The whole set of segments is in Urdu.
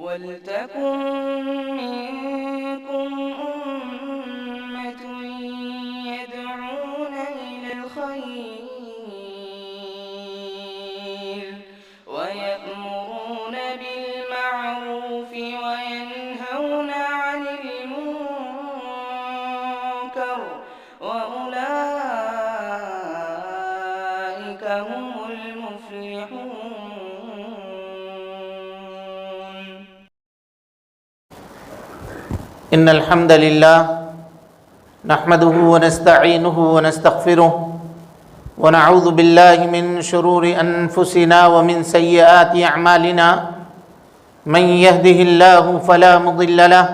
وَلْتَكُن مِّنكُمْ أُمَّةٌ يَدْعُونَ إِلَى الْخَيْرِ وَيَأْمُرُونَ بِالْمَعْرُوفِ وَيَنْهَوْنَ عَنِ الْمُنكَرِ وَأُولَٰئِكَ هُمُ الْمُفْلِحُونَ. إن الحمد لله نحمده ونستعينه ونستغفره ونعوذ بالله من شرور أنفسنا ومن سيئات أعمالنا من يهده الله فلا مضل له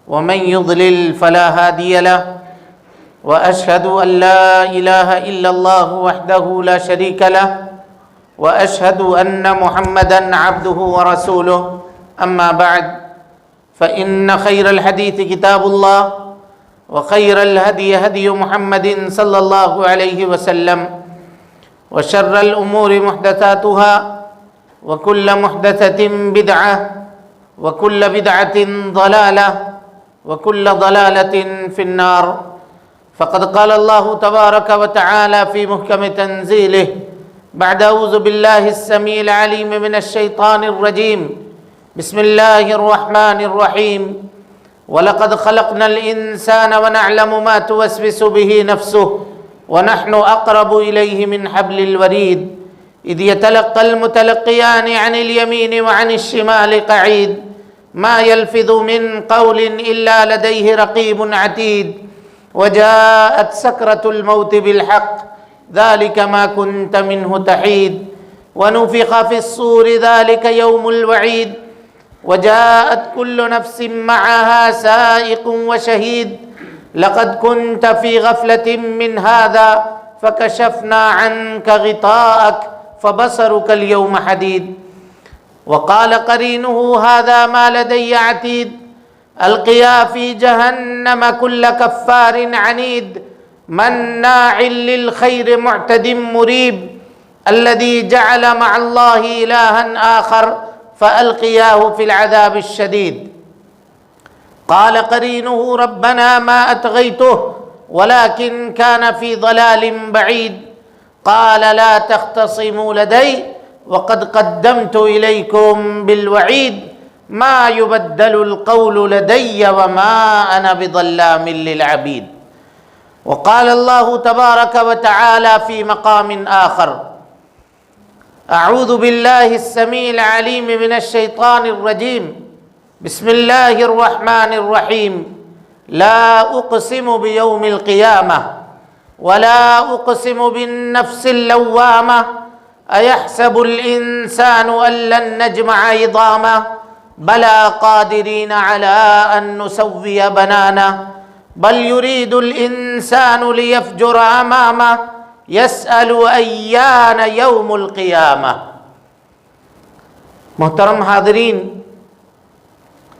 ومن يضلل فلا هادي له وأشهد أن لا إله إلا الله وحده لا شريك له وأشهد أن محمدًا عبده ورسوله. أما بعد فإن خير الحديث كتاب الله وخير الهدي هدي محمد صلى الله عليه وسلم وشر الأمور محدثاتها وكل محدثة بدعة وكل بدعة ضلالة وكل ضلالة في النار. فقد قال الله تبارك وتعالى في محكم تنزيله بعد أعوذ بالله السميع العليم من الشيطان الرجيم بسم الله الرحمن الرحيم وَلَقَدْ خَلَقْنَا الْإِنسَانَ وَنَعْلَمُ مَا تُوَسْوِسُ بِهِ نَفْسُهُ وَنَحْنُ أَقْرَبُ إِلَيْهِ مِنْ حَبْلِ الْوَرِيدِ إِذْ يَتَلَقَّى الْمُتَلَقِّيَانِ عَنِ الْيَمِينِ وَعَنِ الشِّمَالِ قَعِيدٌ مَا يَلْفِظُ مِنْ قَوْلٍ إِلَّا لَدَيْهِ رَقِيبٌ عَتِيدٌ وَجَاءَتْ سَكْرَةُ الْمَوْتِ بِالْحَقِّ ذَلِكَ مَا كُنْتَ مِنْهُ تَحِيدُ وَنُفِخَ فِي الصُّورِ ذَلِكَ يَوْمُ الْوَعِيدِ وجاءت كل نفس معها سائق وشهيد لقد كنت في غفلة من هذا فكشفنا عنك غطاءك فبصرك اليوم حديد وقال قرينه هذا ما لدي عتيد ألقيا في جهنم كل كفار عنيد مناع للخير معتد مريب الذي جعل مع الله إلها آخر فألقياه في العذاب الشديد قال قرينه ربنا ما أطغيته ولكن كان في ضلال بعيد قال لا تختصموا لدي وقد قدمت إليكم بالوعيد ما يبدل القول لدي وما أنا بظلام للعبيد. وقال الله تبارك وتعالى في مقام آخر أعوذ بالله السميع العليم من الشيطان الرجيم بسم الله الرحمن الرحيم لا أقسم بيوم القيامة ولا أقسم بالنفس اللوامة أيحسب الإنسان أن لن نجمع عظامه بلى قادرين على أن نسوي بنانه بل يريد الإنسان ليفجر أمامه یسأل ایان یوم القیامہ. محترم حاضرین،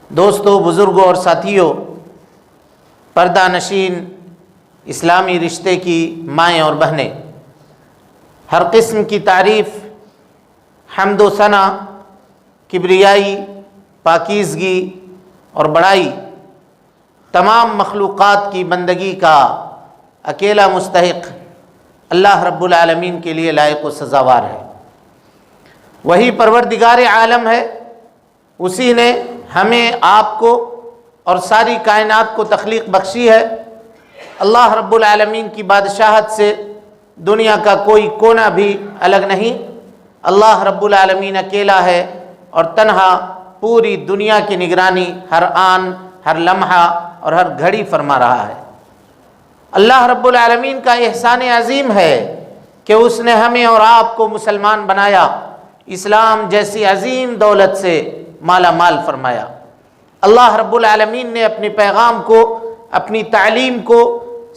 دوستو، بزرگوں اور ساتھیوں، پردہ نشین اسلامی رشتے کی مائیں اور بہنیں، ہر قسم کی تعریف، حمد و ثنا، کبریائی، پاکیزگی اور بڑائی تمام مخلوقات کی بندگی کا اکیلا مستحق اللہ رب العالمین کے لیے لائق و سزاوار ہے. وہی پروردگار عالم ہے، اسی نے ہمیں، آپ کو اور ساری کائنات کو تخلیق بخشی ہے. اللہ رب العالمین کی بادشاہت سے دنیا کا کوئی کونا بھی الگ نہیں. اللہ رب العالمین اکیلا ہے اور تنہا پوری دنیا کی نگرانی ہر آن، ہر لمحہ اور ہر گھڑی فرما رہا ہے. اللہ رب العالمین کا احسان عظیم ہے کہ اس نے ہمیں اور آپ کو مسلمان بنایا، اسلام جیسی عظیم دولت سے مالا مال فرمایا. اللہ رب العالمین نے اپنے پیغام کو، اپنی تعلیم کو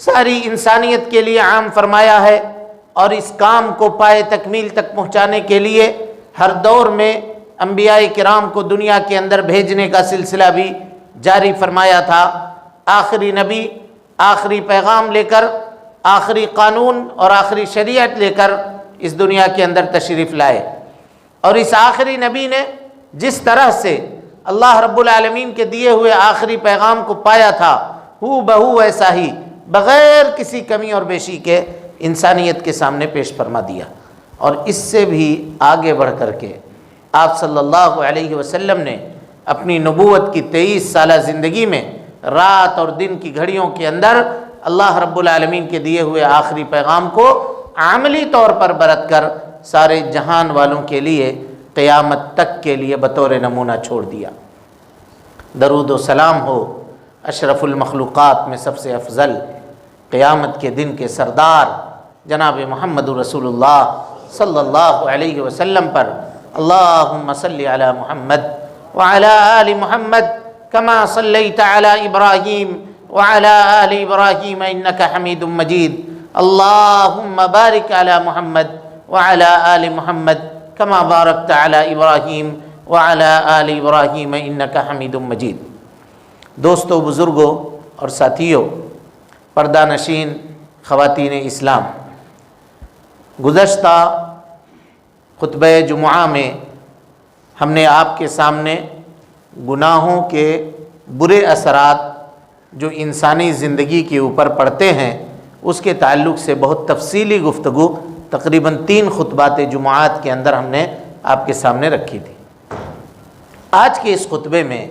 ساری انسانیت کے لیے عام فرمایا ہے اور اس کام کو پائے تکمیل تک پہنچانے کے لیے ہر دور میں انبیاء کرام کو دنیا کے اندر بھیجنے کا سلسلہ بھی جاری فرمایا تھا. آخری نبی آخری پیغام لے کر، آخری قانون اور آخری شریعت لے کر اس دنیا کے اندر تشریف لائے. اور اس آخری نبی نے جس طرح سے اللہ رب العالمین کے دیے ہوئے آخری پیغام کو پایا تھا، ہو بہو ایسا ہی بغیر کسی کمی اور بیشی کے انسانیت کے سامنے پیش فرما دیا۔ اور اس سے بھی آگے بڑھ کر کے آپ صلی اللہ علیہ وسلم نے اپنی نبوت کی 23 سالہ زندگی میں رات اور دن کی گھڑیوں کے اندر اللہ رب العالمین کے دیے ہوئے آخری پیغام کو عملی طور پر برت کر سارے جہان والوں کے لیے قیامت تک کے لیے بطور نمونہ چھوڑ دیا۔ درود و سلام ہو اشرف المخلوقات میں سب سے افضل، قیامت کے دن کے سردار جناب محمد رسول اللہ صلی اللہ علیہ وسلم پر۔ اللہم صلی علی محمد وعلی آل محمد کما صلیت علی ابراہیم وعلی آل ابراہیم انکا حمید مجید۔ اللہم بارک علی محمد وعلی آل محمد کما بارکت علی ابراہیم وعلی آل ابراہیم انکا حمید مجید۔ دوستو، بزرگوں اور ساتھیوں، پردہ نشین خواتین اسلام، گزشتہ خطبہ جمعہ میں ہم نے آپ کے سامنے گناہوں کے برے اثرات جو انسانی زندگی کے اوپر پڑتے ہیں اس کے تعلق سے بہت تفصیلی گفتگو تقریباً 3 خطبات جمعات کے اندر ہم نے آپ کے سامنے رکھی تھی۔ آج کے اس خطبے میں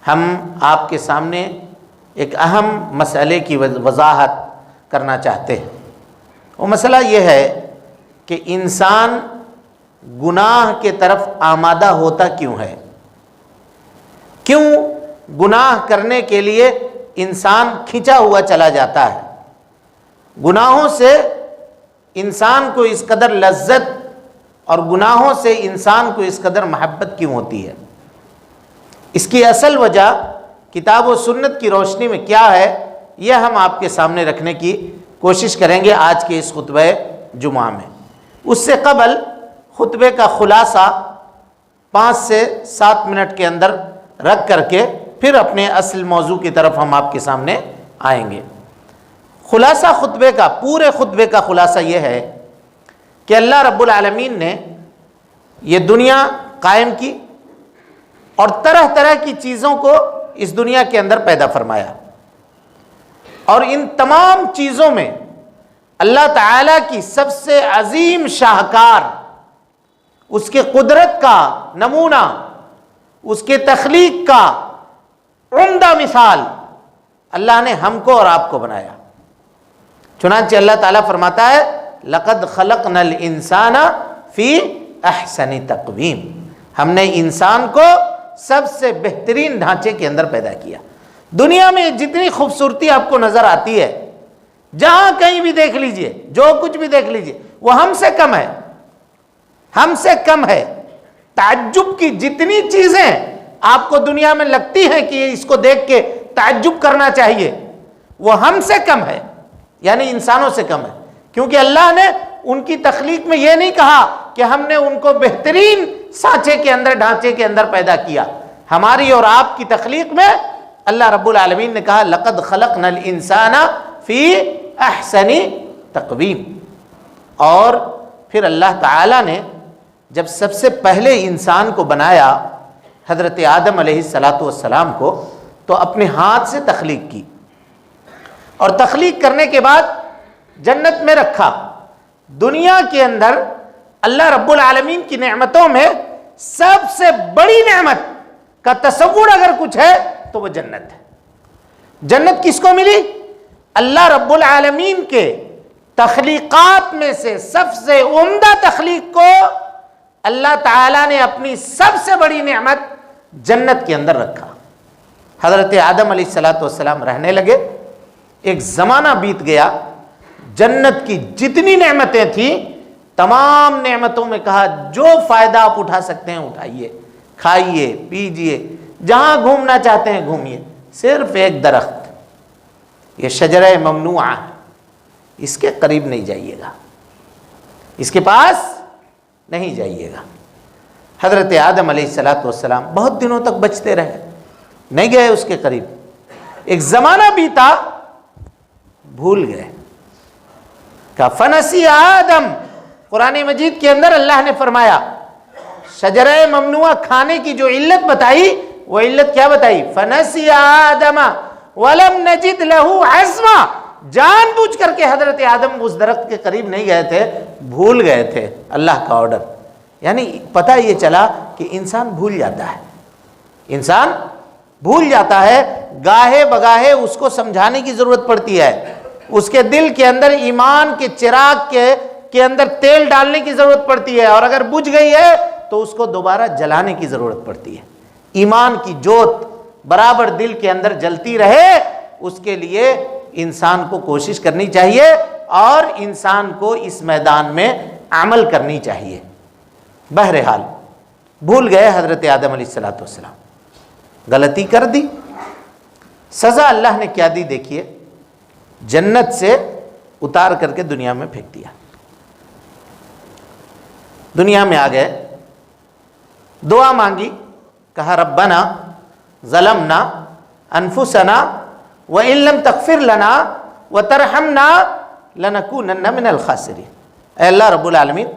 ہم آپ کے سامنے ایک اہم مسئلے کی وضاحت کرنا چاہتے ہیں۔ وہ مسئلہ یہ ہے کہ انسان گناہ کے طرف آمادہ ہوتا کیوں ہے، کیوں گناہ کرنے کے لیے انسان کھنچا ہوا چلا جاتا ہے، گناہوں سے انسان کو اس قدر لذت اور گناہوں سے انسان کو اس قدر محبت کیوں ہوتی ہے۔ اس کی اصل وجہ کتاب و سنت کی روشنی میں کیا ہے، یہ ہم آپ کے سامنے رکھنے کی کوشش کریں گے آج کے اس خطبہ جمعہ میں۔ اس سے قبل خطبے کا خلاصہ 5 سے 7 منٹ کے اندر رکھ کر کے پھر اپنے اصل موضوع کی طرف ہم آپ کے سامنے آئیں گے۔ خلاصہ خطبے کا، پورے خطبے کا خلاصہ یہ ہے کہ اللہ رب العالمین نے یہ دنیا قائم کی اور طرح طرح کی چیزوں کو اس دنیا کے اندر پیدا فرمایا، اور ان تمام چیزوں میں اللہ تعالیٰ کی سب سے عظیم شاہکار، اس کے قدرت کا نمونہ، اس کے تخلیق کا عمدہ مثال اللہ نے ہم کو اور آپ کو بنایا۔ چنانچہ اللہ تعالیٰ فرماتا ہے لَقَدْ خَلَقْنَا الْإِنسَانَ فِي أَحْسَنِ تَقْوِيمٍ، ہم نے انسان کو سب سے بہترین ڈھانچے کے اندر پیدا کیا۔ دنیا میں جتنی خوبصورتی آپ کو نظر آتی ہے، جہاں کہیں بھی دیکھ لیجئے، جو کچھ بھی دیکھ لیجئے، وہ ہم سے کم ہے، ہم سے کم ہے۔ تعجب کی جتنی چیزیں آپ کو دنیا میں لگتی ہیں کہ اس کو دیکھ کے تعجب کرنا چاہیے، وہ ہم سے کم ہے، یعنی انسانوں سے کم ہے، کیونکہ اللہ نے ان کی تخلیق میں یہ نہیں کہا کہ ہم نے ان کو بہترین سانچے کے اندر، ڈھانچے کے اندر پیدا کیا۔ ہماری اور آپ کی تخلیق میں اللہ رب العالمین نے کہا لَقَدْ خَلَقْنَا الْإِنسَانَ فِي أَحْسَنِ تَقْوِيمٍ۔ اور پھر اللہ تعالیٰ نے جب سب سے پہلے انسان کو بنایا، حضرت آدم علیہ السلام کو، تو اپنے ہاتھ سے تخلیق کی، اور تخلیق کرنے کے بعد جنت میں رکھا۔ دنیا کے اندر اللہ رب العالمین کی نعمتوں میں سب سے بڑی نعمت کا تصور اگر کچھ ہے تو وہ جنت ہے۔ جنت کس کو ملی؟ اللہ رب العالمین کے تخلیقات میں سے سب سے عمدہ تخلیق کو اللہ تعالیٰ نے اپنی سب سے بڑی نعمت جنت کے اندر رکھا۔ حضرت آدم علیہ السلام رہنے لگے، ایک زمانہ بیت گیا، جنت کی جتنی نعمتیں تھیں تمام نعمتوں میں کہا جو فائدہ آپ اٹھا سکتے ہیں اٹھائیے، کھائیے پیجئے، جہاں گھومنا چاہتے ہیں گھومیے، صرف ایک درخت، یہ شجرہ ممنوعہ ہے، اس کے قریب نہیں جائیے گا، اس کے پاس نہیں جائیے گا۔ حضرت آدم علیہ السلام بہت دنوں تک بچتے رہے، نہیں گئے اس کے قریب۔ ایک زمانہ بیتا، بھول گئے، کہ فنسی آدم، قرآن مجید کے اندر اللہ نے فرمایا شجرہ ممنوعہ کھانے کی جو علت بتائی، وہ علت کیا بتائی؟ فنسی آدم ولم نجد لہ عزما، جان بوجھ کر کے حضرت آدم اس درخت کے قریب نہیں گئے تھے، بھول گئے تھے اللہ کا آرڈر۔ یعنی پتہ یہ چلا کہ انسان بھول جاتا ہے، انسان بھول جاتا ہے، گاہے بگاہے اس کو سمجھانے کی ضرورت پڑتی ہے، اس کے دل کے اندر ایمان کے چراغ کے اندر تیل ڈالنے کی ضرورت پڑتی ہے، اور اگر بجھ گئی ہے تو اس کو دوبارہ جلانے کی ضرورت پڑتی ہے۔ ایمان کی جوت برابر دل کے اندر جلتی رہے، اس کے لیے انسان کو کوشش کرنی چاہیے اور انسان کو اس میدان میں عمل کرنی چاہیے۔ بہرحال بھول گئے حضرت آدم علیہ السلام، غلطی کر دی، سزا اللہ نے کیا دی دیکھیے، جنت سے اتار کر کے دنیا میں پھینک دیا۔ دنیا میں آ گئے، دعا مانگی، کہا ربنا ظلمنا انفسنا وان لم تغفر لنا وترحمنا لنکونن من الخاسرین۔ اے اللہ رب العالمین،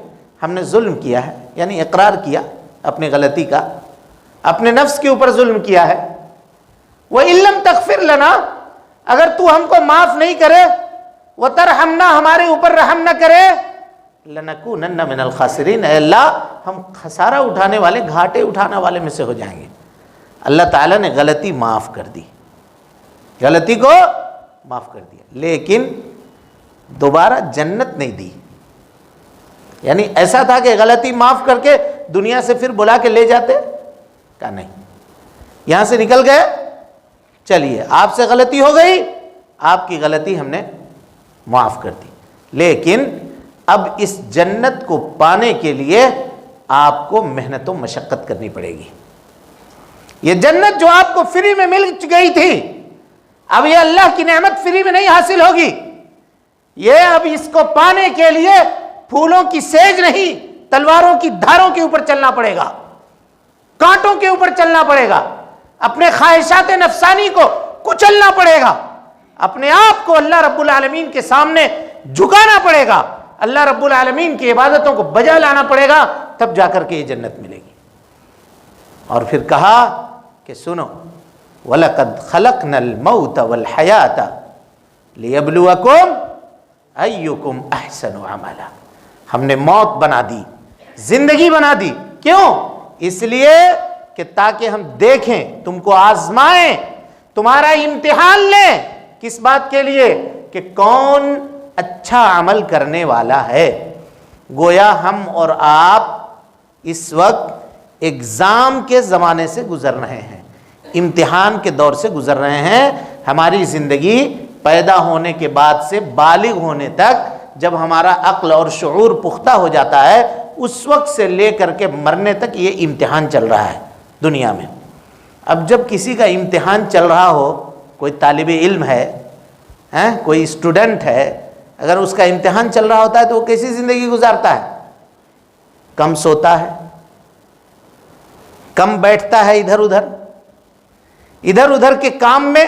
ہم نے ظلم کیا ہے، یعنی اقرار کیا اپنی غلطی کا، اپنے نفس کے اوپر ظلم کیا ہے۔ وَإِن لَمْ تَغْفِرْ لَنَا، اگر تو ہم کو معاف نہیں کرے، وَتَرْحَمْنَا، ہمارے اوپر رحم نہ کرے، لَنَكُونَنَّ مِنَ الْخَاسِرِينَ، اے اللہ ہم خسارہ اٹھانے والے، گھاٹے اٹھانے والے میں سے ہو جائیں گے۔ اللہ تعالیٰ نے غلطی معاف کر دی، غلطی کو معاف کر دیا، لیکن دوبارہ جنت نہیں دی۔ یعنی ایسا تھا کہ غلطی معاف کر کے دنیا سے پھر بلا کے لے جاتے، کہا نہیں، یہاں سے نکل گئے، چلیے آپ سے غلطی ہو گئی، آپ کی غلطی ہم نے معاف کر دی، لیکن اب اس جنت کو پانے کے لیے آپ کو محنت و مشقت کرنی پڑے گی۔ یہ جنت جو آپ کو فری میں مل گئی تھی، اب یہ اللہ کی نعمت فری میں نہیں حاصل ہوگی، یہ اب اس کو پانے کے لیے پھولوں کی سیج نہیں، تلواروں کی دھاروں کے اوپر چلنا پڑے گا، کانٹوں کے اوپر چلنا پڑے گا، اپنے خواہشات نفسانی کو کچلنا پڑے گا، اپنے آپ کو اللہ رب العالمین کے سامنے جھکانا پڑے گا، اللہ رب العالمین کی عبادتوں کو بجا لانا پڑے گا، تب جا کر کے یہ جنت ملے گی۔ اور پھر کہا کہ سنو وَلَقَدْ خَلَقْنَا الْمَوْتَ وَالْحَيَاةَ لِيَبْلُوَكُمْ أَيُّكُمْ أَحْسَنُ عَمَلًا، ہم نے موت بنا دی، زندگی بنا دی، کیوں؟ اس لیے کہ تاکہ ہم دیکھیں، تم کو آزمائیں، تمہارا امتحان لیں، کس بات کے لیے؟ کہ کون اچھا عمل کرنے والا ہے۔ گویا ہم اور آپ اس وقت ایگزام کے زمانے سے گزر رہے ہیں، امتحان کے دور سے گزر رہے ہیں۔ ہماری زندگی پیدا ہونے کے بعد سے بالغ ہونے تک، جب ہمارا عقل اور شعور پختہ ہو جاتا ہے، اس وقت سے لے کر کے مرنے تک یہ امتحان چل رہا ہے دنیا میں۔ اب جب کسی کا امتحان چل رہا ہو، کوئی طالب علم ہے، کوئی اسٹوڈنٹ ہے، اگر اس کا امتحان چل رہا ہوتا ہے تو وہ کیسی زندگی گزارتا ہے؟ کم سوتا ہے، کم بیٹھتا ہے ادھر ادھر کے کام میں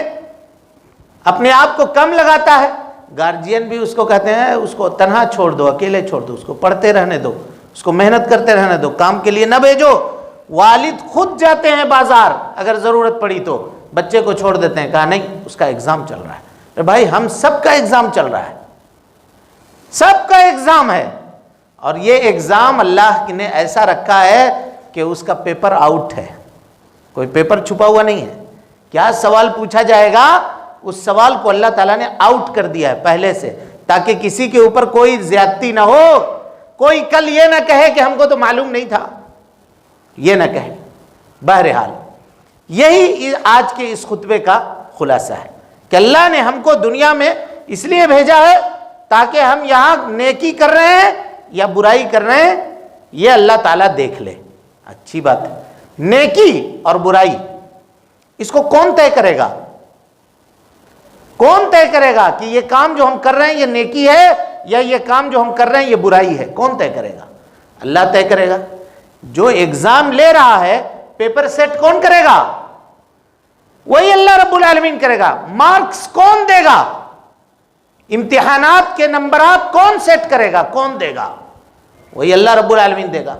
اپنے آپ کو کم لگاتا ہے۔ گارجین بھی اس کو کہتے ہیں اس کو تنہا چھوڑ دو، اکیلے چھوڑ دو، اس کو پڑھتے رہنے دو، اس کو محنت کرتے رہنے دو، کام کے لیے نہ بھیجو۔ والد خود جاتے ہیں بازار، اگر ضرورت پڑی تو بچے کو چھوڑ دیتے ہیں، کہا نہیں اس کا ایگزام چل رہا ہے۔ بھائی ہم سب کا ایگزام چل رہا ہے، سب کا ایگزام ہے، اور یہ ایگزام اللہ نے ایسا رکھا ہے کہ اس کا پیپر آؤٹ ہے، کوئی پیپر چھپا ہوا نہیں ہے۔ کیا سوال پوچھا جائے گا، اس سوال کو اللہ تعالیٰ نے آؤٹ کر دیا ہے پہلے سے، تاکہ کسی کے اوپر کوئی زیادتی نہ ہو، کوئی کل یہ نہ کہے کہ ہم کو تو معلوم نہیں تھا، یہ نہ کہے۔ بہرحال یہی آج کے اس خطبے کا خلاصہ ہے کہ اللہ نے ہم کو دنیا میں اس لیے بھیجا ہے تاکہ ہم یہاں نیکی کر رہے ہیں یا برائی کر رہے ہیں، یہ اللہ تعالیٰ دیکھ لے۔ اچھی بات ہے، نیکی اور برائی اس کو کون طے کرے گا؟ کون طے کرے گا کہ یہ کام جو ہم کر رہے ہیں یہ نیکی ہے یا یہ کام جو ہم کر رہے ہیں یہ برائی ہے؟ کون طے کرے گا؟ اللہ طے کرے گا۔ جو ایگزام لے رہا ہے، پیپر سیٹ کون کرے گا؟ وہی اللہ رب العالمین کرے گا۔ مارکس کون دے گا؟ امتحانات کے نمبرات کون سیٹ کرے گا، کون دے گا؟ وہی اللہ رب العالمین دے گا۔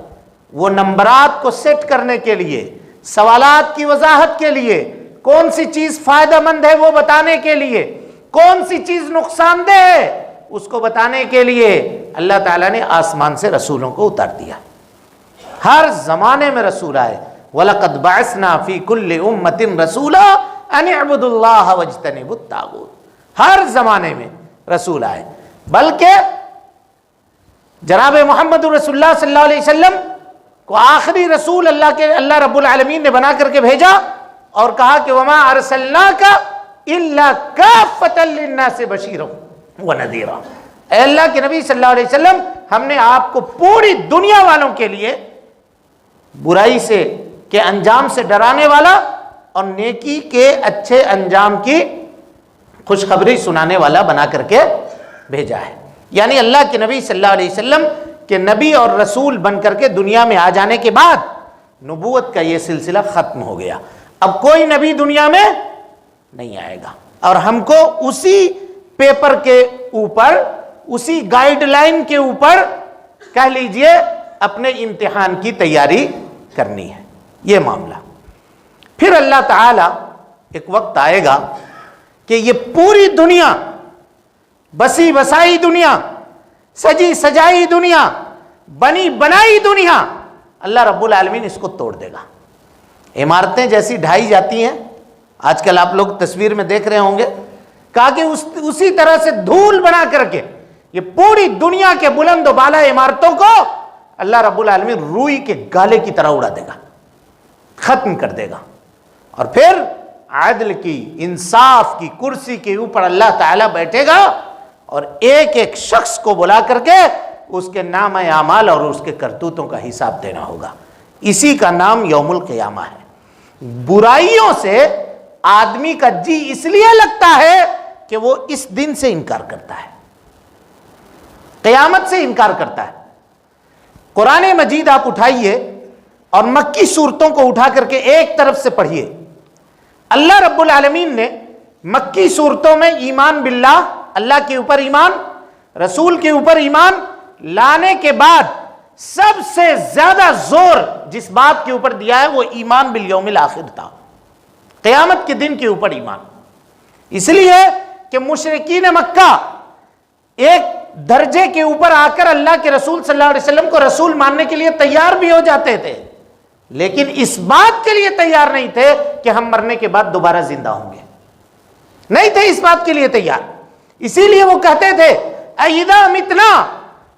وہ نمبرات کو سیٹ کرنے کے لیے، سوالات کی وضاحت کے لیے، کون سی چیز فائدہ مند ہے وہ بتانے کے لیے، کون سی چیز نقصان دہ ہے اس کو بتانے کے لیے اللہ تعالیٰ نے آسمان سے رسولوں کو اتار دیا۔ ہر زمانے میں رسول آئے، وَلَقَدْ بَعَثْنَا فِي كُلِّ أُمَّةٍ رَسُولًا أَنِ اعْبُدُوا اللَّهَ وَاجْتَنِبُوا الطَّاغُوتَ۔ ہر زمانے میں رسول آئے، بلکہ جناب محمد رسول اللہ صلی اللہ علیہ وسلم کو آخری رسول اللہ رب العالمین نے بنا کر کے بھیجا اور کہا کہ وَمَا أَرْسَلْنَاكَ إِلَّا كَافَّةً لِلنَّاسِ بَشِيرًا وَنَذِيرًا۔ اے اللہ کے نبی صلی اللہ علیہ وسلم، ہم نے آپ کو پوری دنیا والوں کے لیے برائی سے کے انجام سے ڈرانے والا اور نیکی کے اچھے انجام کی خوشخبری سنانے والا بنا کر کے بھیجا ہے۔ یعنی اللہ کے نبی صلی اللہ علیہ وسلم کے نبی اور رسول بن کر کے دنیا میں آ جانے کے بعد نبوت کا یہ سلسلہ ختم ہو گیا۔ اب کوئی نبی دنیا میں نہیں آئے گا، اور ہم کو اسی پیپر کے اوپر، اسی گائیڈ لائن کے اوپر کہہ لیجئے اپنے امتحان کی تیاری کرنی ہے، یہ معاملہ۔ پھر اللہ تعالی ایک وقت آئے گا کہ یہ پوری دنیا، بسی بسائی دنیا، سجی سجائی دنیا، بنی بنائی دنیا، اللہ رب العالمین اس کو توڑ دے گا۔ عمارتیں جیسی ڈھائی جاتی ہیں، آج کل آپ لوگ تصویر میں دیکھ رہے ہوں گے، کہا کہ اسی طرح سے دھول بنا کر کے یہ پوری دنیا کے بلند و بالا عمارتوں کو اللہ رب العالمین روئی کے گالے کی طرح اڑا دے گا، ختم کر دے گا، اور پھر عدل کی، انصاف کی کرسی کے اوپر اللہ تعالیٰ بیٹھے گا اور ایک ایک شخص کو بلا کر کے اس کے نام اعمال اور اس کے کرتوتوں کا حساب دینا ہوگا۔ اسی کا نام یوم القیامہ ہے۔ برائیوں سے آدمی کا جی اس لیے لگتا ہے کہ وہ اس دن سے انکار کرتا ہے، قیامت سے انکار کرتا ہے۔ قرآن مجید آپ اٹھائیے اور مکی سورتوں کو اٹھا کر کے ایک طرف سے پڑھیے۔ اللہ رب العالمین نے مکی صورتوں میں ایمان باللہ، اللہ کے اوپر ایمان، رسول کے اوپر ایمان لانے کے بعد سب سے زیادہ زور جس بات کے اوپر دیا ہے وہ ایمان بالیوم الآخر تھا، قیامت کے دن کے اوپر ایمان۔ اس لیے کہ مشرکین مکہ ایک درجے کے اوپر آ کر اللہ کے رسول صلی اللہ علیہ وسلم کو رسول ماننے کے لیے تیار بھی ہو جاتے تھے، لیکن اس بات کے لیے تیار نہیں تھے کہ ہم مرنے کے بعد دوبارہ زندہ ہوں گے، نہیں تھے اس بات کے لیے تیار۔ اسی لیے وہ کہتے تھے اَإِذَا مِتْنَا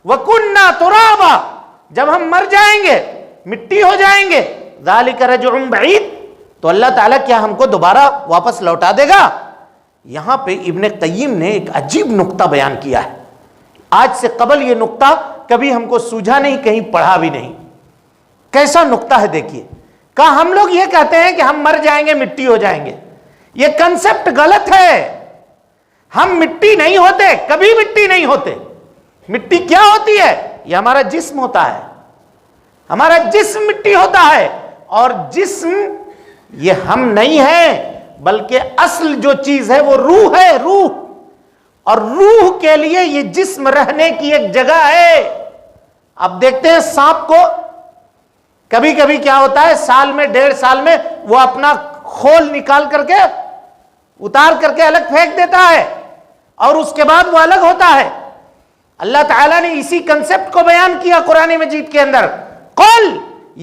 وَكُنَّا تُرَابًا، جب ہم مر جائیں گے، مٹی ہو جائیں گے، ذَلِكَ رَجْعٌ بَعِيدٌ، تو اللہ تعالیٰ کیا ہم کو دوبارہ واپس لوٹا دے گا؟ یہاں پہ ابن قیم نے ایک عجیب نقطہ بیان کیا ہے، آج سے قبل یہ نقطہ کبھی ہم کو سوجھا نہیں، کہیں پڑھا بھی نہیں۔ کیسا نقطہ ہے دیکھیے، کہا ہم لوگ یہ کہتے ہیں کہ ہم مر جائیں گے، مٹی ہو جائیں گے، یہ کنسپٹ غلط ہے۔ ہم مٹی نہیں ہوتے، کبھی مٹی نہیں ہوتے۔ مٹی کیا ہوتی ہے؟ یہ ہمارا جسم ہوتا ہے، ہمارا جسم مٹی ہوتا ہے، اور جسم یہ ہم نہیں ہیں، بلکہ اصل جو چیز ہے وہ روح ہے، روح، اور روح کے لیے یہ جسم رہنے کی ایک جگہ ہے۔ اب دیکھتے ہیں سانپ کو کبھی کبھی کیا ہوتا ہے، سال میں 1.5 سال میں وہ اپنا خول نکال کر کے اتار کر کے الگ پھینک دیتا ہے، اور اس کے بعد وہ الگ ہوتا ہے۔ اللہ تعالیٰ نے اسی کنسپٹ کو بیان کیا قرآن مجید کے اندر، قل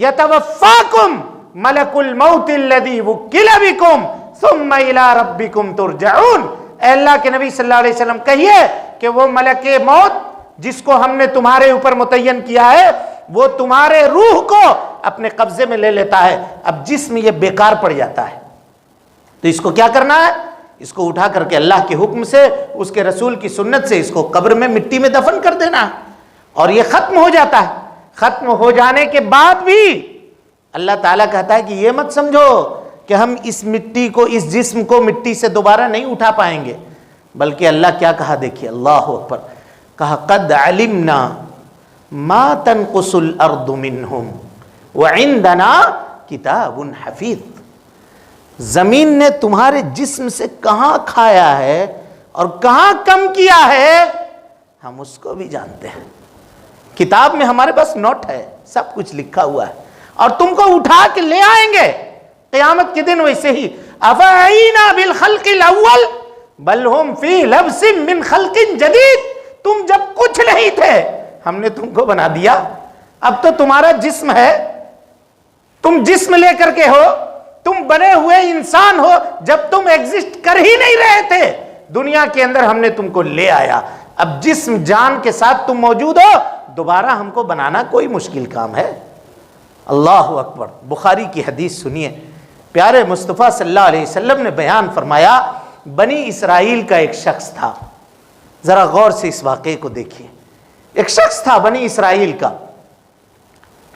یتوفاکم ملک الموت الذی وکل بکم ثم الی ربکم ترجعون۔ اے اللہ کے نبی صلی اللہ علیہ وسلم کہیے کہ وہ ملک موت جس کو ہم نے تمہارے اوپر متعین کیا ہے، وہ تمہارے روح کو اپنے قبضے میں لے لیتا ہے۔ اب جسم یہ بیکار پڑ جاتا ہے، تو اس کو کیا کرنا ہے؟ اس کو اٹھا کر کے اللہ کے حکم سے، اس کے رسول کی سنت سے اس کو قبر میں مٹی میں دفن کر دینا ہے، اور یہ ختم ہو جاتا ہے۔ ختم ہو جانے کے بعد بھی اللہ تعالیٰ کہتا ہے کہ یہ مت سمجھو کہ ہم اس مٹی کو، اس جسم کو مٹی سے دوبارہ نہیں اٹھا پائیں گے، بلکہ اللہ کیا کہا دیکھیے، اللہ اکبر، کہا قد علمنا ما تنقص الارض منہم وعندنا کتاب حفیظ۔ زمین نے تمہارے جسم سے کہاں کھایا ہے اور کہاں کم کیا ہے، ہم اس کو بھی جانتے ہیں۔ کتاب میں ہمارے پاس نوٹ ہے، سب کچھ لکھا ہوا ہے، اور تم کو اٹھا کے لے آئیں گے قیامت کے دن ویسے ہی۔ افعینا بالخلق الاول بل ہم فی لبس من خلق جدید، تم جب کچھ نہیں تھے ہم نے تم کو بنا دیا، اب تو تمہارا جسم ہے، تم جسم لے کر کے ہو، تم بنے ہوئے انسان ہو، جب تم ایگزسٹ کر ہی نہیں رہے تھے دنیا کے اندر ہم نے تم کو لے آیا، اب جسم جان کے ساتھ تم موجود ہو، دوبارہ ہم کو بنانا کوئی مشکل کام ہے۔ اللہ اکبر۔ بخاری کی حدیث سنیے، پیارے مصطفیٰ صلی اللہ علیہ وسلم نے بیان فرمایا، بنی اسرائیل کا ایک شخص تھا، ذرا غور سے اس واقعے کو دیکھیے۔ ایک شخص تھا بنی اسرائیل کا،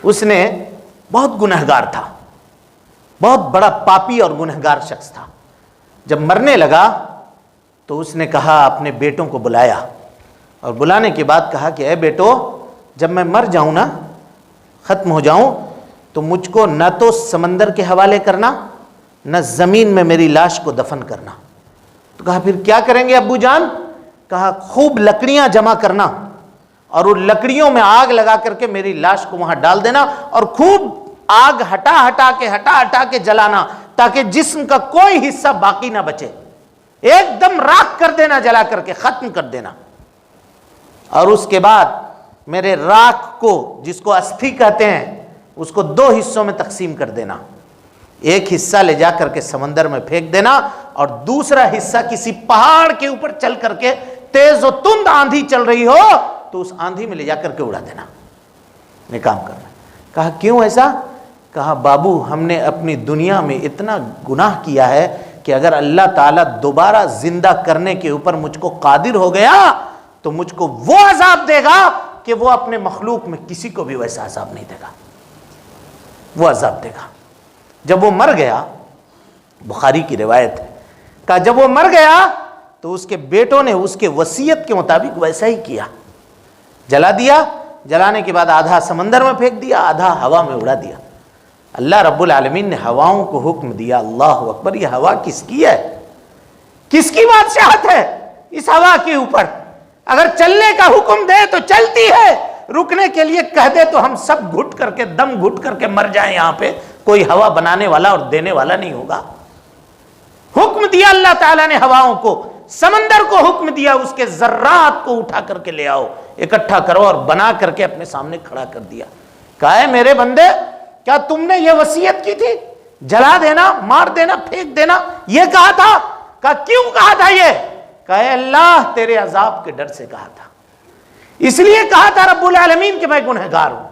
اس نے بہت گنہگار تھا، بہت بڑا پاپی اور گنہگار شخص تھا۔ جب مرنے لگا تو اس نے کہا، اپنے بیٹوں کو بلایا اور بلانے کے بعد کہا کہ اے بیٹو، جب میں مر جاؤں نا، ختم ہو جاؤں، تو مجھ کو نہ تو سمندر کے حوالے کرنا، نہ زمین میں میری لاش کو دفن کرنا۔ تو کہا پھر کیا کریں گے ابو جان؟ کہا خوب لکڑیاں جمع کرنا اور ان لکڑیوں میں آگ لگا کر کے میری لاش کو وہاں ڈال دینا، اور خوب آگ ہٹا کے جلانا، تاکہ جسم کا کوئی حصہ باقی نہ بچے، ایک دم راکھ کر دینا، جلا کر کے ختم کر دینا۔ اور اس کے بعد میرے راکھ کو، جس کو استھی کہتے ہیں، اس کو 2 حصوں میں تقسیم کر دینا، ایک حصہ لے جا کر کے سمندر میں پھینک دینا، اور دوسرا حصہ کسی پہاڑ کے اوپر چل کر کے، تیز و تند آندھی چل رہی ہو تو اس آندھی میں لے جا کر کے اڑا دینا، یہ کام کرنا۔ کہا کیوں ایسا؟ کہا بابو، ہم نے اپنی دنیا میں اتنا گناہ کیا ہے کہ اگر اللہ تعالیٰ دوبارہ زندہ کرنے کے اوپر مجھ کو قادر ہو گیا تو مجھ کو وہ عذاب دے گا کہ وہ اپنے مخلوق میں کسی کو بھی ویسا عذاب نہیں دے گا، وہ عذاب دے گا۔ جب وہ مر گیا، بخاری کی روایت ہے، کہا جب وہ مر گیا تو اس کے بیٹوں نے اس کے وصیت کے مطابق ویسا ہی کیا، جلا دیا، جلانے کے بعد آدھا سمندر میں پھینک دیا، آدھا ہوا میں اڑا دیا۔ اللہ رب العالمین نے ہواؤں کو حکم دیا، اللہ اکبر، یہ ہوا کس کی ہے؟ کس کی بادشاہت ہے اس ہوا کے اوپر؟ اگر چلنے کا حکم دے تو چلتی ہے، رکنے کے لیے کہہ دے تو ہم سب گھٹ کر کے، دم گھٹ کر کے مر جائیں، یہاں پہ کوئی ہوا بنانے والا اور دینے والا نہیں ہوگا۔ حکم دیا اللہ تعالیٰ نے ہواؤں کو، سمندر کو حکم دیا اس کے ذرات کو اٹھا کر کے لے آؤ، اکٹھا کرو، اور بنا کر کے اپنے سامنے کھڑا کر دیا۔ کہا ہے میرے بندے، کیا تم نے یہ وصیت کی تھی جلا دینا، مار دینا، پھینک دینا؟ یہ کہا تھا؟ کہا کیوں کہا تھا یہ؟ کہا اے اللہ، تیرے عذاب کے ڈر سے کہا تھا، اس لیے کہا تھا رب العالمین کہ میں گنہگار ہوں،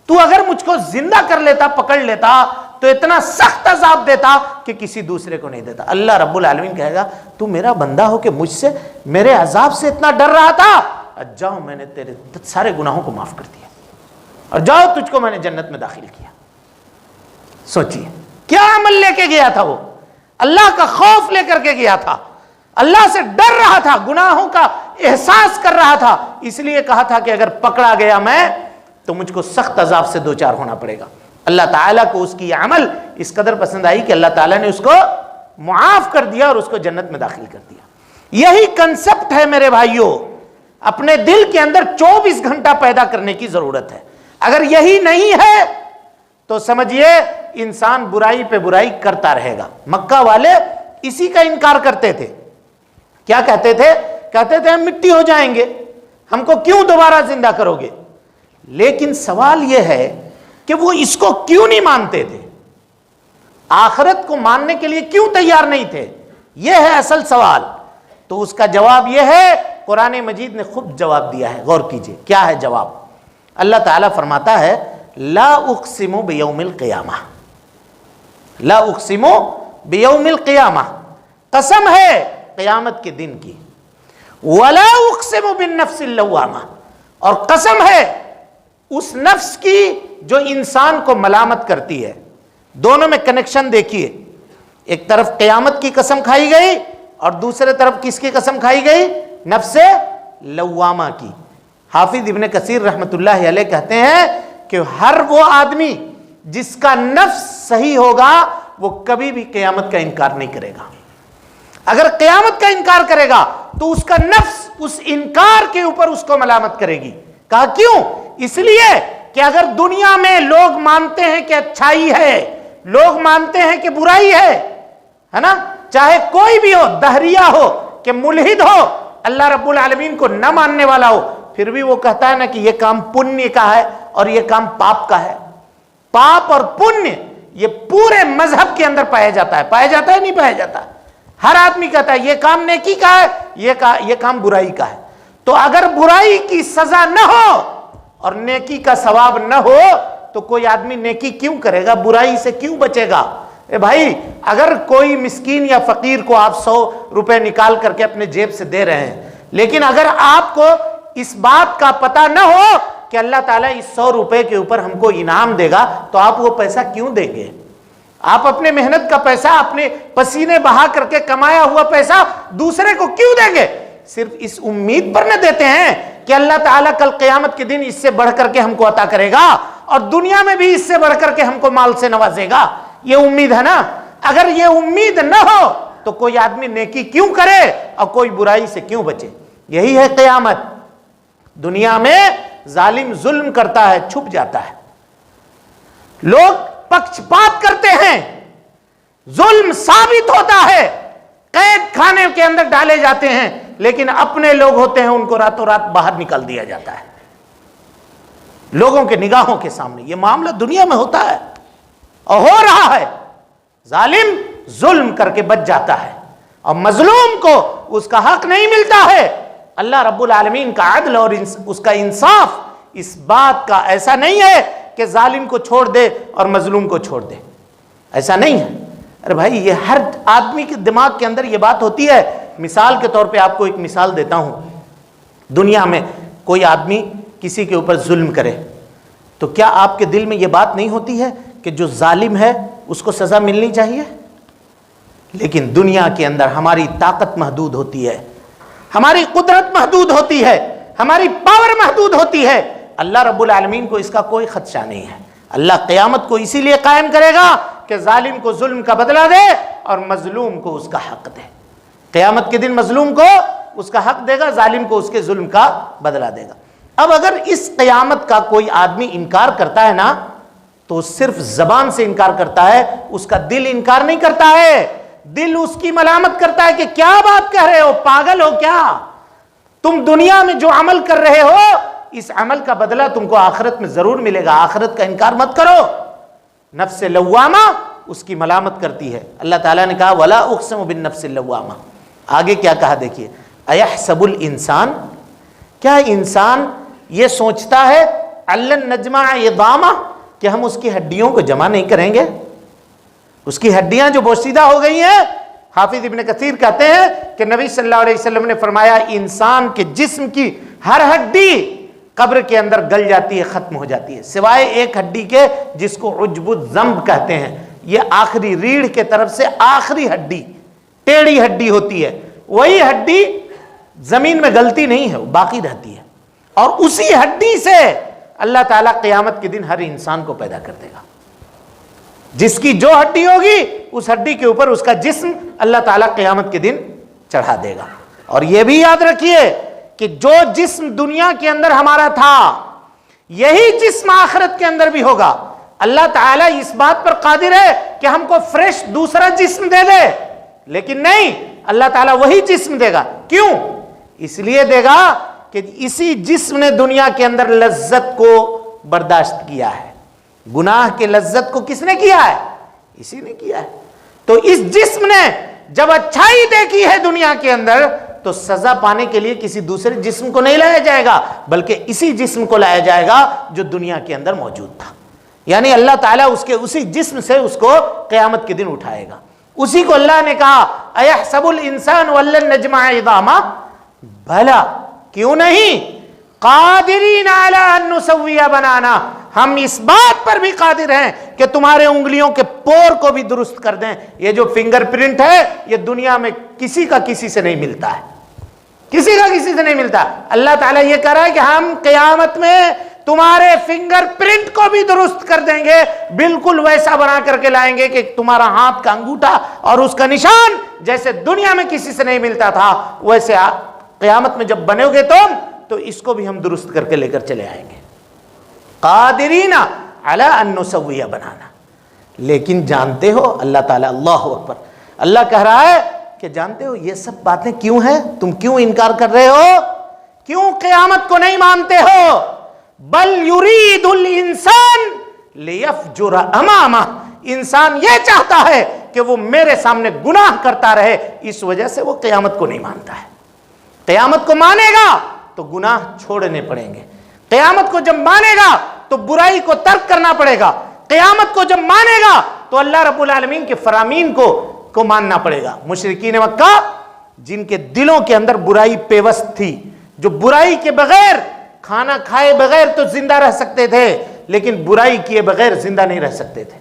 تو اگر مجھ کو زندہ کر لیتا، پکڑ لیتا، تو اتنا سخت عذاب دیتا کہ کسی دوسرے کو نہیں دیتا۔ اللہ رب العالمین کہے گا تو میرا بندہ ہو کہ مجھ سے، میرے عذاب سے اتنا ڈر رہا تھا، جاؤ میں نے تیرے سارے گناہوں کو معاف کر دیا، اور جاؤ تجھ کو میں نے جنت میں داخل کیا۔ سوچیے کیا عمل لے کے گیا تھا وہ؟ اللہ کا خوف لے کر کے گیا تھا، اللہ سے ڈر رہا تھا، گناہوں کا احساس کر رہا تھا، اس لیے کہا تھا کہ اگر پکڑا گیا میں تو مجھ کو سخت عذاب سے دوچار ہونا پڑے گا۔ اللہ تعالیٰ کو اس کی یہ عمل اس قدر پسند آئی کہ اللہ تعالیٰ نے اس کو معاف کر دیا اور اس کو جنت میں داخل کر دیا۔ یہی کنسپٹ ہے میرے بھائیوں، اپنے دل کے اندر 24 گھنٹہ پیدا کرنے کی ضرورت ہے۔ اگر یہی نہیں ہے تو سمجھیے انسان برائی پہ برائی کرتا رہے گا۔ مکہ والے اسی کا انکار کرتے تھے، کیا کہتے تھے؟ کہتے تھے ہم مٹی ہو جائیں گے، ہم کو کیوں دوبارہ زندہ کرو گے؟ لیکن سوال یہ ہے کہ وہ اس کو کیوں نہیں مانتے تھے؟ آخرت کو ماننے کے لیے کیوں تیار نہیں تھے؟ یہ ہے اصل سوال۔ تو اس کا جواب یہ ہے، قرآن مجید نے خود جواب دیا ہے، غور کیجئے کیا ہے جواب۔ اللہ تعالیٰ فرماتا ہے لا اقسم بیوم القیامہ، لا اقسم بیوم القیامہ، قسم ہے قیامت کے دن کی، ولا اقسم بالنفس اللوامہ، اور قسم ہے اس نفس کی جو انسان کو ملامت کرتی ہے۔ دونوں میں کنیکشن دیکھیے، ایک طرف قیامت کی قسم کھائی گئی اور دوسرے طرف کس کی قسم کھائی گئی؟ نفس لوامہ کی۔ حافظ ابن کثیر رحمت اللہ علیہ کہتے ہیں کہ ہر وہ آدمی جس کا نفس صحیح ہوگا وہ کبھی بھی قیامت کا انکار نہیں کرے گا۔ اگر قیامت کا انکار کرے گا تو اس کا نفس اس انکار کے اوپر اس کو ملامت کرے گی۔ کہا کیوں؟ اس لیے کہ اگر دنیا میں لوگ مانتے ہیں کہ اچھائی ہے، لوگ مانتے ہیں کہ برائی ہے نا، چاہے کوئی بھی ہو، دہریہ ہو کہ ملحد ہو، اللہ رب العالمین کو نہ ماننے والا ہو، پھر بھی وہ کہتا ہے نا کہ یہ کام پنیہ کا ہے اور یہ کام پاپ کا ہے۔ پاپ اور پنیہ یہ پورے مذہب کے اندر پایا جاتا ہے نہیں پایا جاتا؟ ہر آدمی کہتا ہے یہ کام نیکی کا ہے، یہ کام برائی کا ہے۔ تو اگر برائی کی سزا نہ ہو اور نیکی کا ثواب نہ ہو تو کوئی آدمی نیکی کیوں کرے گا، برائی سے کیوں بچے گا؟ اے بھائی، اگر کوئی مسکین یا فقیر کو آپ 100 روپے نکال کر کے اپنے جیب سے دے رہے ہیں، لیکن اگر آپ کو اس بات کا پتہ نہ ہو کہ اللہ تعالیٰ اس 100 روپے کے اوپر ہم کو انعام دے گا تو آپ وہ پیسہ کیوں دیں گے؟ آپ اپنے محنت کا پیسہ، اپنے پسینے بہا کر کے کمایا ہوا پیسہ دوسرے کو کیوں دیں گے؟ صرف اس امید پر نہ دیتے ہیں کہ اللہ تعالیٰ کل قیامت کے دن اس سے بڑھ کر کے ہم کو عطا کرے گا اور دنیا میں بھی اس سے بڑھ کر کے ہم کو مال سے نوازے گا، یہ امید ہے نا۔ اگر یہ امید نہ ہو تو کوئی آدمی نیکی کیوں کرے اور کوئی برائی سے کیوں بچے؟ یہی ہے قیامت۔ دنیا میں ظالم ظلم کرتا ہے، چھپ جاتا ہے، لوگ پکشپات کرتے ہیں، ظلم ثابت ہوتا ہے، قید خانے کے اندر ڈالے جاتے ہیں، لیکن اپنے لوگ ہوتے ہیں ان کو راتوں رات باہر نکال دیا جاتا ہے لوگوں کے نگاہوں کے سامنے۔ یہ معاملہ دنیا میں ہوتا ہے اور ہو رہا ہے۔ ظالم ظلم کر کے بچ جاتا ہے اور مظلوم کو اس کا حق نہیں ملتا ہے۔ اللہ رب العالمین کا عدل اور اس کا انصاف اس بات کا ایسا نہیں ہے کہ ظالم کو چھوڑ دے اور مظلوم کو چھوڑ دے، ایسا نہیں ہے۔ ارے بھائی، یہ ہر آدمی کے دماغ کے اندر یہ بات ہوتی ہے۔ مثال کے طور پہ آپ کو ایک مثال دیتا ہوں۔ دنیا میں کوئی آدمی کسی کے اوپر ظلم کرے تو کیا آپ کے دل میں یہ بات نہیں ہوتی ہے کہ جو ظالم ہے اس کو سزا ملنی چاہیے؟ لیکن دنیا کے اندر ہماری طاقت محدود ہوتی ہے، ہماری قدرت محدود ہوتی ہے، ہماری پاور محدود ہوتی ہے۔ اللہ رب العالمین کو اس کا کوئی خدشہ نہیں ہے۔ اللہ قیامت کو اسی لیے قائم کرے گا کہ ظالم کو ظلم کا بدلہ دے اور مظلوم کو اس کا حق دے۔ قیامت کے دن مظلوم کو اس کا حق دے گا، ظالم کو اس کے ظلم کا بدلہ دے گا۔ اب اگر اس قیامت کا کوئی آدمی انکار کرتا ہے نا تو صرف زبان سے انکار کرتا ہے، اس کا دل انکار نہیں کرتا ہے۔ دل اس کی ملامت کرتا ہے کہ کیا بات کہہ رہے ہو، پاگل ہو کیا؟ تم دنیا میں جو عمل کر رہے ہو اس عمل کا بدلہ تم کو آخرت میں ضرور ملے گا، آخرت کا انکار مت کرو۔ نفس لوامہ اس کی ملامت کرتی ہے۔ اللہ تعالیٰ نے کہا وَلَا أُقْسِمُ بِالنَّفْسِ اللَّوَّامَةِ، آگے کیا کہا دیکھیے، أَيَحْسَبُ الْإِنسان، کیا انسان یہ سوچتا ہے أَلَّن نَجْمَعَ عِظَامَهُ کہ ہم اس کی ہڈیوں کو جمع نہیں کریں گے؟ اس کی ہڈیاں جو بوسیدہ ہو گئی ہیں، حافظ ابن کثیر کہتے ہیں کہ نبی صلی اللہ علیہ وسلم نے فرمایا انسان کے جسم کی ہر ہڈی قبر کے اندر گل جاتی ہے، ختم ہو جاتی ہے، سوائے ایک ہڈی کے جس کو عجب الذنب کہتے ہیں۔ یہ آخری ریڑھ کے طرف سے آخری ہڈی، ٹیڑھی ہڈی ہوتی ہے، وہی ہڈی زمین میں گلتی نہیں ہے، وہ باقی رہتی ہے، اور اسی ہڈی سے اللہ تعالیٰ قیامت کے دن ہر انسان کو پیدا کر دے گا۔ جس کی جو ہڈی ہوگی اس ہڈی کے اوپر اس کا جسم اللہ تعالیٰ قیامت کے دن چڑھا دے گا۔ اور یہ بھی یاد رکھیے کہ جو جسم دنیا کے اندر ہمارا تھا یہی جسم آخرت کے اندر بھی ہوگا۔ اللہ تعالیٰ اس بات پر قادر ہے کہ ہم کو فریش دوسرا جسم دے دے، لیکن نہیں، اللہ تعالیٰ وہی جسم دے گا۔ کیوں؟ اس لیے دے گا کہ اسی جسم نے دنیا کے اندر لذت کو برداشت کیا ہے۔ گناہ کے لذت کو کس نے کیا ہے؟ اسی نے کیا ہے۔ تو اس جسم نے جب اچھائی دیکھی ہے دنیا کے اندر تو سزا پانے کے لیے کسی دوسرے جسم کو نہیں لایا جائے گا، بلکہ اسی جسم کو لایا جائے گا جو دنیا کے اندر موجود تھا۔ یعنی اللہ تعالیٰ اس کے اسی جسم سے اس کو قیامت کے دن اٹھائے گا۔ اسی کو اللہ نے کہا اَيَحْسَبُ الْإِنسَانُ أَلَّن نَجْمَعَ عِظَامَهُ، بھلا کیوں نہیں، قادرین علی ان نسوی بنانا، ہم اس بات پر بھی قادر ہیں کہ تمہارے انگلیوں کے پور کو بھی درست کر دیں۔ یہ جو فنگر پرنٹ ہے یہ دنیا میں کسی کا کسی سے نہیں ملتا ہے، کسی کا کسی سے نہیں ملتا۔ اللہ تعالیٰ یہ کہہ رہا ہے کہ ہم قیامت میں تمہارے فنگر پرنٹ کو بھی درست کر دیں گے، بالکل ویسا بنا کر کے لائیں گے کہ تمہارا ہاتھ کا انگوٹھا اور اس کا نشان جیسے دنیا میں کسی سے نہیں ملتا تھا ویسے قیامت میں جب بنو گے تم تو اس کو بھی ہم درست کر کے لے کر چلے آئیں گے۔ قادرین علی ان نسوی بنانا. لیکن جانتے ہو اللہ تعالیٰ، اللہ اکبر، اللہ کہہ رہا ہے کہ جانتے ہو یہ سب باتیں کیوں ہیں؟ تم کیوں انکار کر رہے ہو؟ کیوں قیامت کو نہیں مانتے ہو؟ بل یرید الانسان لیفجر امامہ، انسان یہ چاہتا ہے کہ وہ میرے سامنے گناہ کرتا رہے، اس وجہ سے وہ قیامت کو نہیں مانتا ہے. قیامت کو مانے گا تو گناہ چھوڑنے پڑیں گے، قیامت کو جب مانے گا تو برائی کو ترک کرنا پڑے گا، قیامت کو جب مانے گا تو اللہ رب العالمین کے فرامین کو ماننا پڑے گا. مشرکین مکہ جن کے دلوں کے اندر برائی پیوست تھی، جو برائی کے بغیر، کھانا کھائے بغیر تو زندہ رہ سکتے تھے لیکن برائی کیے بغیر زندہ نہیں رہ سکتے تھے،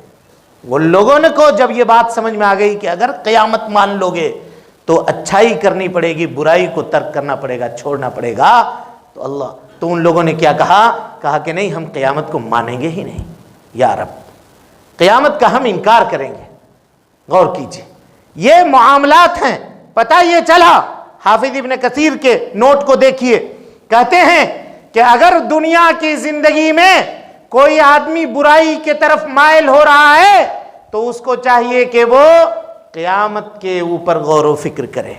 وہ لوگوں کو جب یہ بات سمجھ میں آ گئی کہ اگر قیامت مان لو گے تو اچھائی کرنی پڑے گی، برائی کو ترک کرنا پڑے گا، چھوڑنا پڑے گا، تو ان لوگوں نے کیا کہا کہ نہیں، ہم قیامت کو مانیں گے ہی نہیں، یا رب قیامت کا ہم انکار کریں گے. غور کیجئے، یہ معاملات ہیں. پتہ یہ چلا، حافظ ابن کثیر کے نوٹ کو دیکھیے، کہتے ہیں کہ اگر دنیا کی زندگی میں کوئی آدمی برائی کے طرف مائل ہو رہا ہے تو اس کو چاہیے کہ وہ قیامت کے اوپر غور و فکر کرے،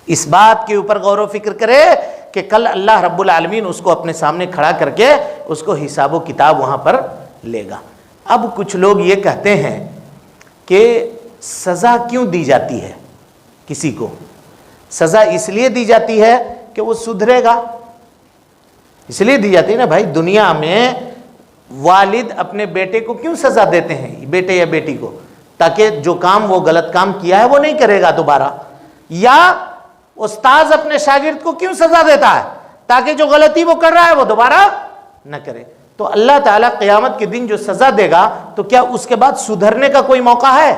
اس بات کے اوپر غور و فکر کرے کہ کل اللہ رب العالمین اس کو اپنے سامنے کھڑا کر کے اس کو حساب و کتاب وہاں پر لے گا. اب کچھ لوگ یہ کہتے ہیں کہ سزا کیوں دی جاتی ہے کسی کو؟ سزا اس لیے دی جاتی ہے کہ وہ سدھرے گا، اس لیے دی جاتی ہے نا بھائی. دنیا میں والد اپنے بیٹے کو کیوں سزا دیتے ہیں، بیٹے یا بیٹی کو؟ تاکہ جو کام وہ غلط کام کیا ہے وہ نہیں کرے گا دوبارہ. یا استاذ اپنے شاگرد کو کیوں سزا دیتا ہے؟ تاکہ جو غلطی وہ کر رہا ہے وہ دوبارہ نہ کرے. تو اللہ تعالیٰ قیامت کے دن جو سزا دے گا تو کیا اس کے بعد سدھرنے کا کوئی موقع ہے؟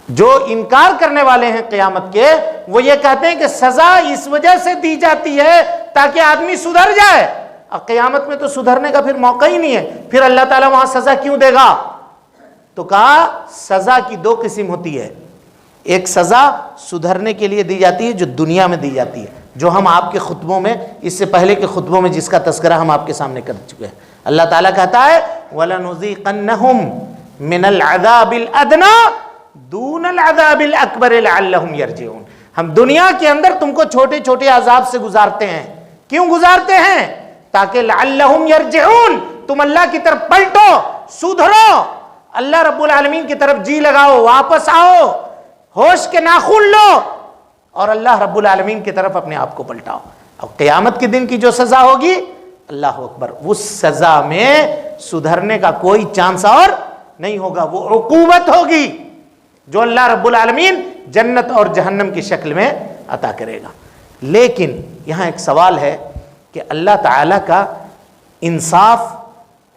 جو انکار کرنے والے ہیں قیامت کے، وہ یہ کہتے ہیں کہ سزا اس وجہ سے دی جاتی ہے تاکہ آدمی سدھر جائے. اب قیامت میں تو سدھرنے کا پھر موقع ہی نہیں ہے، پھر اللہ تعالیٰ وہاں سزا کیوں دے گا؟ تو کہا سزا کی دو قسم ہوتی ہے. ایک سزا سدھرنے کے لیے دی جاتی ہے جو دنیا میں دی جاتی ہے، جو ہم آپ کے خطبوں میں، اس سے پہلے کے خطبوں میں جس کا تذکرہ ہم آپ کے سامنے کر چکے ہیں. اللہ تعالیٰ کہتا ہے وَلَنُذِيقَنَّهُمْ مِنَ الْعَذَابِ الْأَدْنَى دُونَ الْعَذَابِ الْأَكْبَرِ لَعَلَّهُمْ يَرْجِعُونَ. ہم دنیا کے اندر تم کو چھوٹے چھوٹے عذاب سے گزارتے ہیں. کیوں گزارتے ہیں؟ تاکہ لعلہم یرجعون، تم اللہ کی طرف پلٹو، سدھرو، اللہ رب العالمین کی طرف جی لگاؤ، واپس آؤ، ہوش کے ناخن لو اور اللہ رب العالمین کی طرف اپنے آپ کو پلٹاؤ. اب قیامت کے دن کی جو سزا ہوگی، اللہ اکبر، اس سزا میں سدھرنے کا کوئی چانس اور نہیں ہوگا. وہ عقوبت ہوگی جو اللہ رب العالمین جنت اور جہنم کی شکل میں عطا کرے گا. لیکن یہاں ایک سوال ہے کہ اللہ تعالیٰ کا انصاف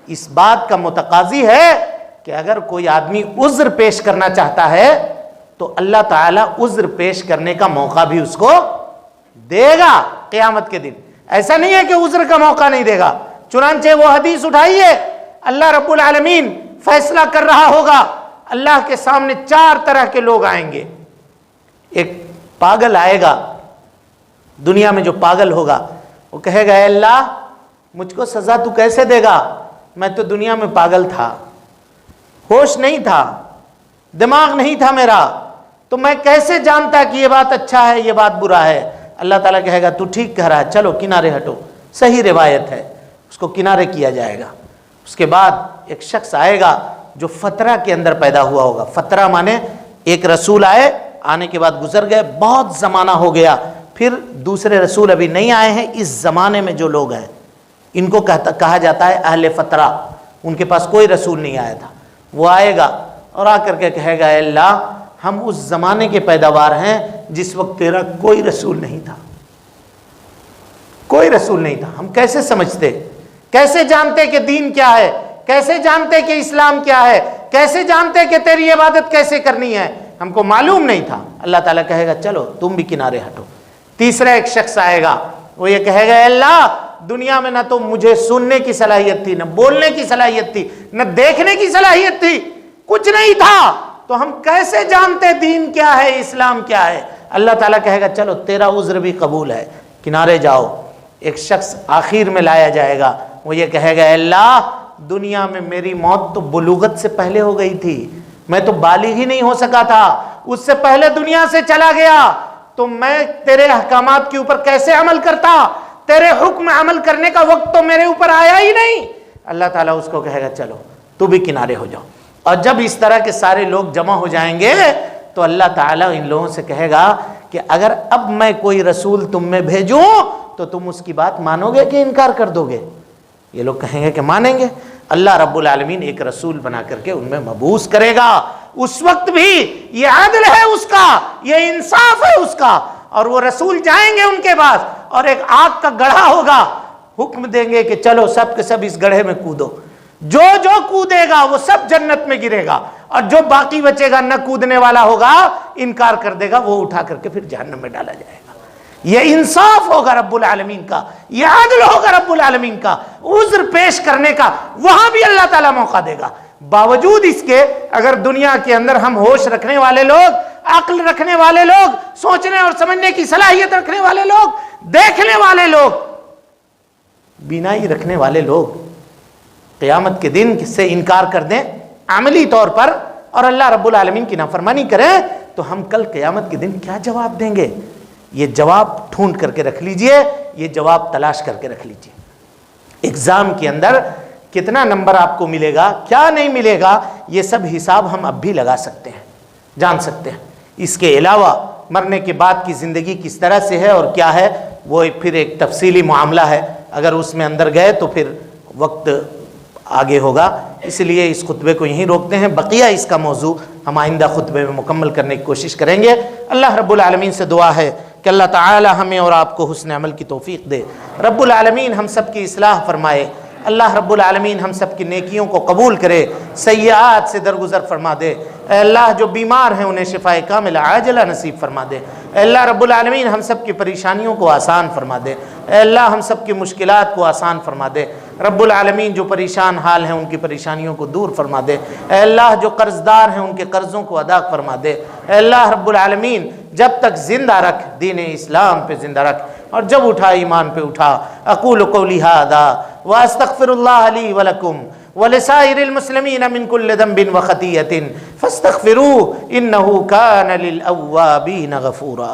اس بات کا متقاضی ہے کہ اگر کوئی آدمی عذر پیش کرنا چاہتا ہے تو اللہ تعالیٰ عذر پیش کرنے کا موقع بھی اس کو دے گا قیامت کے دن. ایسا نہیں ہے کہ عذر کا موقع نہیں دے گا. چنانچہ وہ حدیث اٹھائیے، اللہ رب العالمین فیصلہ کر رہا ہوگا، اللہ کے سامنے 4 طرح کے لوگ آئیں گے. ایک پاگل آئے گا، دنیا میں جو پاگل ہوگا وہ کہے گا اے اللہ مجھ کو سزا تو کیسے دے گا؟ میں تو دنیا میں پاگل تھا، ہوش نہیں تھا، دماغ نہیں تھا میرا، تو میں کیسے جانتا کہ یہ بات اچھا ہے یہ بات برا ہے؟ اللہ تعالیٰ کہے گا تو ٹھیک کہہ رہا ہے، چلو کنارے ہٹو. صحیح روایت ہے، اس کو کنارے کیا جائے گا. اس کے بعد ایک شخص آئے گا جو فترہ کے اندر پیدا ہوا ہوگا. فترہ مانے ایک رسول آئے، آنے کے بعد گزر گئے، بہت زمانہ ہو گیا، پھر دوسرے رسول ابھی نہیں آئے ہیں. اس زمانے میں جو لوگ ہیں ان کو کہا جاتا ہے اہل فترہ. ان کے پاس کوئی رسول نہیں آیا تھا. وہ آئے گا اور آ کر کے کہے گا اے اللہ ہم اس زمانے کے پیداوار ہیں جس وقت تیرا کوئی رسول نہیں تھا، کوئی رسول نہیں تھا. ہم کیسے سمجھتے، کیسے جانتے کہ دین کیا ہے، کیسے جانتے کہ اسلام کیا ہے، کیسے جانتے کہ تیری عبادت کیسے کرنی ہے؟ ہم کو معلوم نہیں تھا. اللہ تعالیٰ کہے گا چلو تم بھی کنارے ہٹو. تیسرا ایک شخص آئے گا، وہ یہ کہے گا اے اللہ دنیا میں نہ تو مجھے سننے کی صلاحیت تھی، نہ بولنے کی صلاحیت تھی، نہ دیکھنے کی صلاحیت تھی، کچھ نہیں تھا، تو ہم کیسے جانتے دین کیا ہے، اسلام کیا ہے؟ اللہ تعالیٰ کہے گا چلو تیرا عذر بھی قبول ہے، کنارے جاؤ. ایک شخص آخر میں لایا جائے گا، وہ یہ کہے گا، اے اللہ دنیا میں میری موت تو بلوغت سے پہلے ہو گئی تھی، میں تو بالغ ہی نہیں ہو سکا تھا، اس سے پہلے دنیا سے چلا گیا، تو میں تیرے احکامات کے اوپر کیسے عمل کرتا؟ تیرے حکم عمل کرنے کا وقت تو میرے اوپر آیا ہی نہیں۔ اللہ تعالیٰ اس کو کہے گا چلو تو بھی کنارے ہو جاؤ۔ اور جب اس طرح کے سارے لوگ جمع ہو جائیں گے تو اللہ تعالیٰ ان لوگوں سے کہے گا کہ اگر اب میں کوئی رسول تم میں بھیجوں تو تم اس کی بات مانو گے کہ انکار کر دو گے؟ یہ لوگ کہیں گے کہ مانیں گے۔ اللہ رب العالمین ایک رسول بنا کر کے ان میں مبعوث کرے گا، اس وقت بھی یہ عدل ہے اس کا، یہ انصاف ہے اس کا، اور وہ رسول جائیں گے ان کے پاس اور ایک آگ کا گڑھا ہوگا، حکم دیں گے کہ چلو سب کے سب اس گڑھے میں کودو، جو جو کودے گا وہ سب جنت میں گرے گا، اور جو باقی بچے گا نہ کودنے والا ہوگا، انکار کر دے گا، وہ اٹھا کر کے پھر جہنم میں ڈالا جائے گا۔ یہ انصاف ہوگا رب العالمین کا، یہ عدل ہوگا رب العالمین کا، عذر پیش کرنے کا وہاں بھی اللہ تعالیٰ موقع دے گا۔ باوجود اس کے اگر دنیا کے اندر ہم ہوش رکھنے والے لوگ، عقل رکھنے والے لوگ، سوچنے اور سمجھنے کی صلاحیت رکھنے والے لوگ، دیکھنے والے لوگ، بینائی رکھنے والے لوگ قیامت کے دن سے انکار کر دیں عملی طور پر اور اللہ رب العالمین کی نافرمانی کریں، تو ہم کل قیامت کے دن کیا جواب دیں گے؟ یہ جواب ڈھونڈ کر کے رکھ لیجئے، یہ جواب تلاش کر کے رکھ لیجئے۔ ایگزام کے اندر کتنا نمبر آپ کو ملے گا، کیا نہیں ملے گا، یہ سب حساب ہم اب بھی لگا سکتے ہیں، جان سکتے ہیں۔ اس کے علاوہ مرنے کے بعد کی زندگی کس طرح سے ہے اور کیا ہے، وہ پھر ایک تفصیلی معاملہ ہے، اگر اس میں اندر گئے تو پھر وقت آگے ہوگا، اس لیے اس خطبے کو یہیں روکتے ہیں۔ بقیہ اس کا موضوع ہم آئندہ خطبے میں مکمل کرنے کی کوشش کریں گے۔ اللہ رب العالمین سے دعا ہے کہ اللہ تعالی ہمیں اور آپ کو حسن عمل کی توفیق دے، رب العالمین ہم سب کی اصلاح فرمائے، اللہ رب العالمین ہم سب کی نیکیوں کو قبول کرے، سیئات سے درگزر فرما دے، اے اللہ جو بیمار ہیں انہیں شفائے کاملہ عاجلہ نصیب فرما دے، اے اللہ رب العالمین ہم سب کی پریشانیوں کو آسان فرما دے، اے اللہ ہم سب کی مشکلات کو آسان فرما دے، رب العالمین جو پریشان حال ہیں ان کی پریشانیوں کو دور فرما دے، اے اللہ جو قرض دار ہیں ان کے قرضوں کو ادا فرما دے، اے اللہ رب العالمین جب تک زندہ رکھ دین اسلام پہ زندہ رکھ، اور جب اٹھا ایمان پہ اٹھا۔ اقول قولی ھذا واستغفر اللہ لی ولکم ولسائر المسلمین من کل ذنب وخطیۃ فاستغفروہ انہ کان للأوابین غفورا۔